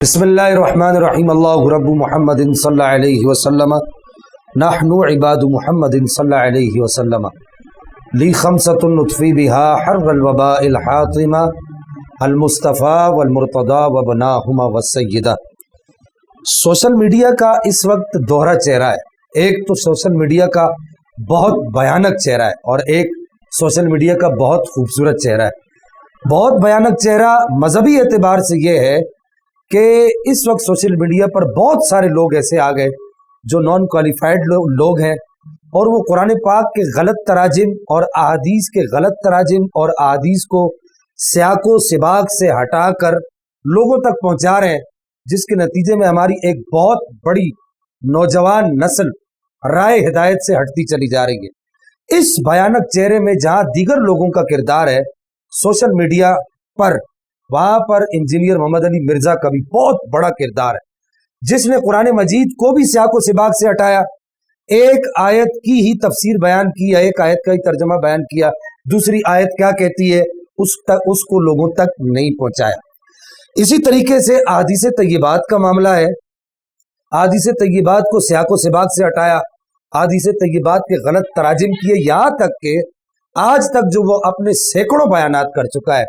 بسم اللہ الرحمن الرحیم اللہ رب محمد صلی اللہ علیہ وسلم نحن عباد محمد صلی اللہ علیہ وسلم لی خمسۃ نطفی بها حر الوباء الحاطمہ المصطفیٰ والمرتضیٰ وبناہما والسیدہ۔ سوشل میڈیا کا اس وقت دوہرا چہرہ ہے۔ ایک تو سوشل میڈیا کا بہت بھیانک چہرہ ہے اور ایک سوشل میڈیا کا بہت خوبصورت چہرہ ہے۔ بہت بھیانک چہرہ مذہبی اعتبار سے یہ ہے کہ اس وقت سوشل میڈیا پر بہت سارے لوگ ایسے آ گئے جو نان کوالیفائڈ لوگ ہیں اور وہ قرآن پاک کے غلط تراجم اور احادیث کے غلط تراجم اور احادیث کو سیاق و سباق سے ہٹا کر لوگوں تک پہنچا رہے ہیں، جس کے نتیجے میں ہماری ایک بہت بڑی نوجوان نسل رائے ہدایت سے ہٹتی چلی جا رہی ہے۔ اس بھیانک چہرے میں جہاں دیگر لوگوں کا کردار ہے سوشل میڈیا پر، وہاں پر انجینئر محمد علی مرزا کا بھی بہت بڑا کردار ہے، جس نے قرآن مجید کو بھی سیاق و سباق سے ہٹایا، ایک آیت کی ہی تفسیر بیان کی، ایک آیت کا ہی ترجمہ بیان کیا، دوسری آیت کیا کہتی ہے اس کو لوگوں تک نہیں پہنچایا۔ اسی طریقے سے احادیث طیبات کا معاملہ ہے، احادیث طیبات کو سیاق و سباق سے ہٹایا، احادیث طیبات کے غلط تراجم کیے، یہاں تک کہ آج تک جو وہ اپنے سینکڑوں بیانات کر چکا ہے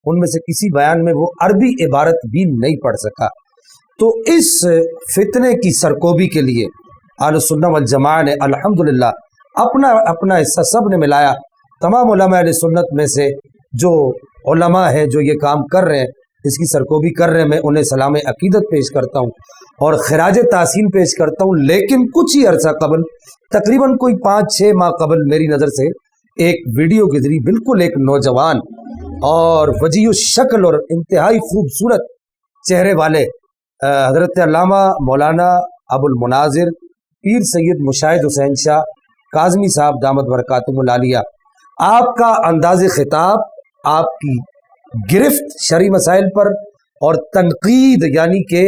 ان میں سے کسی بیان میں وہ عربی عبارت بھی نہیں پڑھ سکا۔ تو اس فتنے کی سرکوبی کے لیے اہل سنت والجماعہ نے الحمدللہ اپنا حصہ سب نے ملایا۔ تمام علماء اہل سنت میں سے جو علماء ہیں جو یہ کام کر رہے ہیں، اس کی سرکوبی کر رہے ہیں، میں انہیں سلام عقیدت پیش کرتا ہوں اور خراج تحسین پیش کرتا ہوں۔ لیکن کچھ ہی عرصہ قبل، تقریباً کوئی 5-6 ماہ قبل، میری نظر سے ایک ویڈیو گزری، بالکل ایک نوجوان اور وجیح الشکل اور انتہائی خوبصورت چہرے والے حضرت علامہ مولانا ابو المناظر پیر سید مشاہد حسین شاہ کاظمی صاحب دامت برکاتہم العالیہ، آپ کا انداز خطاب، آپ کی گرفت شرعی مسائل پر اور تنقید، یعنی کہ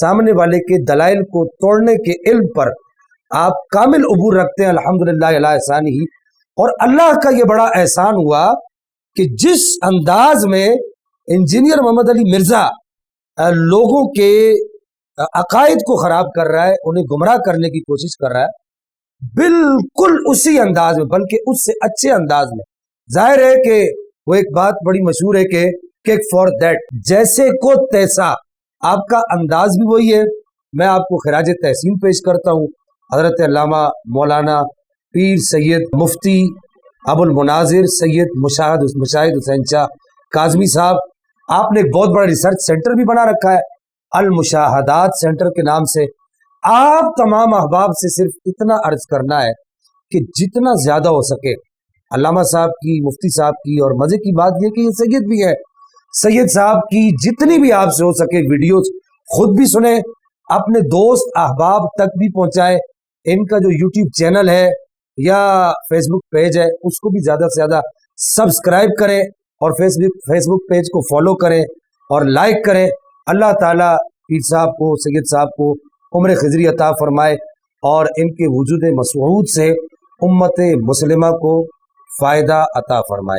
سامنے والے کے دلائل کو توڑنے کے علم پر آپ کامل عبور رکھتے ہیں، الحمدللہ علی احسانہ۔ اور اللہ کا یہ بڑا احسان ہوا کہ جس انداز میں انجینئر محمد علی مرزا لوگوں کے عقائد کو خراب کر رہا ہے، انہیں گمراہ کرنے کی کوشش کر رہا ہے، بالکل اسی انداز میں، بلکہ اس سے اچھے انداز میں۔ ظاہر ہے کہ وہ ایک بات بڑی مشہور ہے کہ کیک فار دیٹ، جیسے کو تیسا، آپ کا انداز بھی وہی ہے۔ میں آپ کو خراج تحسین پیش کرتا ہوں حضرت علامہ مولانا پیر سید مفتی ابو المناظر سید مشاہد حسین شاہ کاظمی صاحب، آپ نے ایک بہت بڑا ریسرچ سینٹر بھی بنا رکھا ہے المشاہدات سینٹر کے نام سے۔ آپ تمام احباب سے صرف اتنا عرض کرنا ہے کہ جتنا زیادہ ہو سکے علامہ صاحب کی، مفتی صاحب کی، اور مزے کی بات یہ کہ یہ سید بھی ہے، سید صاحب کی جتنی بھی آپ سے ہو سکے ویڈیوز خود بھی سنیں، اپنے دوست احباب تک بھی پہنچائیں۔ ان کا جو یوٹیوب چینل ہے یا فیس بک پیج ہے اس کو بھی زیادہ سے زیادہ سبسکرائب کریں اور فیس بک پیج کو فالو کریں اور لائک کریں۔ اللہ تعالیٰ پیر صاحب کو، سید صاحب کو عمر خضری عطا فرمائے اور ان کے وجود مسعود سے امت مسلمہ کو فائدہ عطا فرمائے۔